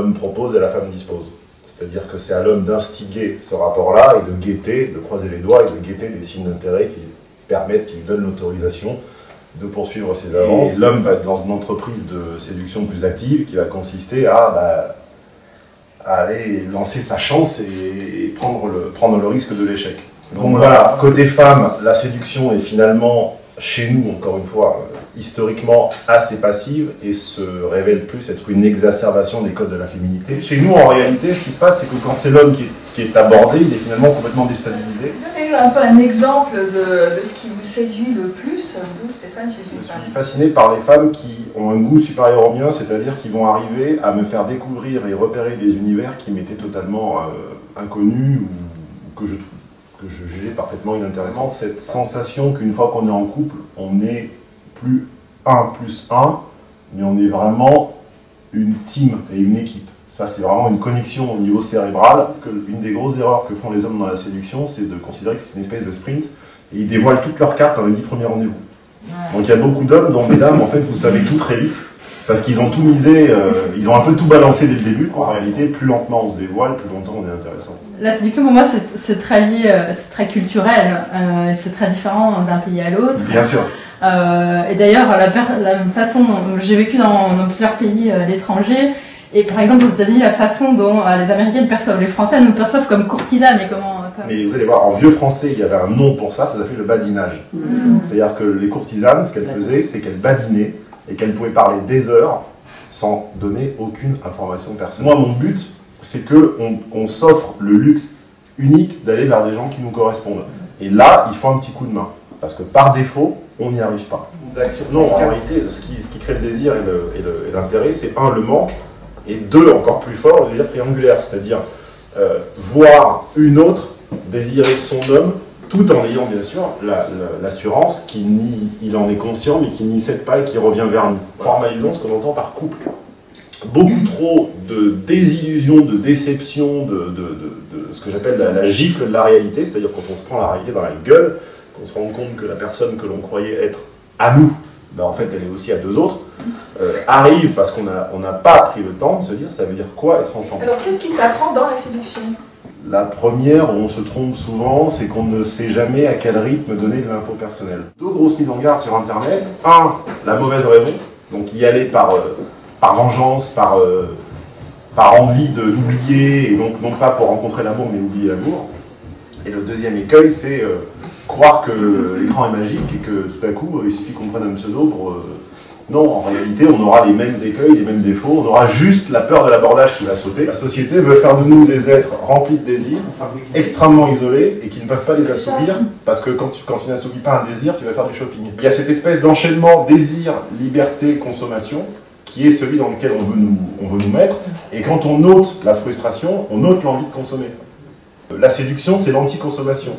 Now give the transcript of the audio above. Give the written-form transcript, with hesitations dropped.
l'homme propose et la femme dispose. C'est-à-dire que c'est à l'homme d'instiguer ce rapport-là et de guetter, de croiser les doigts et de guetter des signes d'intérêt qui permettent, qui lui donnent l'autorisation de poursuivre ses avances. Et l'homme va être dans une entreprise de séduction plus active qui va consister à aller lancer sa chance et prendre le risque de l'échec. Donc voilà, côté femme, la séduction est finalement, chez nous, encore une fois, historiquement assez passive et se révèle plus être une exacerbation des codes de la féminité. Chez nous, en réalité, ce qui se passe, c'est que quand c'est l'homme qui est abordé, il est finalement complètement déstabilisé. Donnez-nous un peu un exemple de ce qui vous séduit le plus, vous, Stéphane, chez une femme. Je suis fasciné par les femmes qui ont un goût supérieur au mien, c'est-à-dire qui vont arriver à me faire découvrir et repérer des univers qui m'étaient totalement inconnus ou que je jugeais parfaitement inintéressants. Cette sensation qu'une fois qu'on est en couple, on n'est plus 1 plus 1, mais on est vraiment une team et une équipe. Ça, c'est vraiment une connexion au niveau cérébral. Une des grosses erreurs que font les hommes dans la séduction, c'est de considérer que c'est une espèce de sprint, et ils dévoilent toutes leurs cartes dans les 10 premiers rendez-vous. Donc il y a beaucoup d'hommes dont, mesdames, en fait, vous savez tout très vite, parce qu'ils ont tout misé, ils ont un peu tout balancé dès le début. En réalité, plus lentement on se dévoile, plus longtemps on est intéressant. La séduction, pour moi, c'est très lié, c'est très culturel, c'est très différent d'un pays à l'autre. Bien sûr. Et d'ailleurs, la façon dont j'ai vécu dans plusieurs pays à l'étranger, et par exemple aux États-Unis, la façon dont les Américaines perçoivent les Français, nous perçoivent comme courtisanes et comment. Mais vous allez voir, en vieux français, il y avait un nom pour ça, ça s'appelait le badinage. C'est-à-dire que les courtisanes, ce qu'elles faisaient, c'est qu'elles badinaient et qu'elles pouvaient parler des heures sans donner aucune information personnelle. Moi, mon but, c'est qu'on s'offre le luxe unique d'aller vers des gens qui nous correspondent. Et là, il faut un petit coup de main. Parce que par défaut, on n'y arrive pas. Non, en réalité, ce qui crée le désir et l'intérêt, c'est un, le manque, et deux, encore plus fort, le désir triangulaire. C'est-à-dire voir une autre désirer son homme, tout en ayant bien sûr l'assurance qu'il en est conscient, mais qu'il n'y cède pas et qu'il revient vers nous. Formalisons ce qu'on entend par couple. Beaucoup trop de désillusions, de déceptions, de ce que j'appelle la gifle de la réalité, c'est-à-dire quand on se prend la réalité dans la gueule, qu'on se rend compte que la personne que l'on croyait être à nous, ben en fait elle est aussi à deux autres, arrive parce qu'on n'a pas pris le temps de se dire ça veut dire quoi être ensemble. Alors qu'est-ce qui s'apprend dans la séduction ? La première, où on se trompe souvent, c'est qu'on ne sait jamais à quel rythme donner de l'info personnelle. Deux grosses mises en garde sur Internet. Un, la mauvaise raison, donc y aller par vengeance, par envie d'oublier, et donc non pas pour rencontrer l'amour, mais oublier l'amour. Et le deuxième écueil, c'est croire que l'écran est magique et que tout à coup, il suffit qu'on prenne un pseudo pour... Non, en réalité, on aura les mêmes écueils, les mêmes défauts, on aura juste la peur de l'abordage qui va sauter. La société veut faire de nous des êtres remplis de désirs, extrêmement isolés, et qui ne peuvent pas les assouvir, parce que quand tu n'assouvis pas un désir, tu vas faire du shopping. Il y a cette espèce d'enchaînement désir, liberté, consommation, qui est celui dans lequel on veut nous mettre, et quand on ôte la frustration, on ôte l'envie de consommer. La séduction, c'est l'anti-consommation.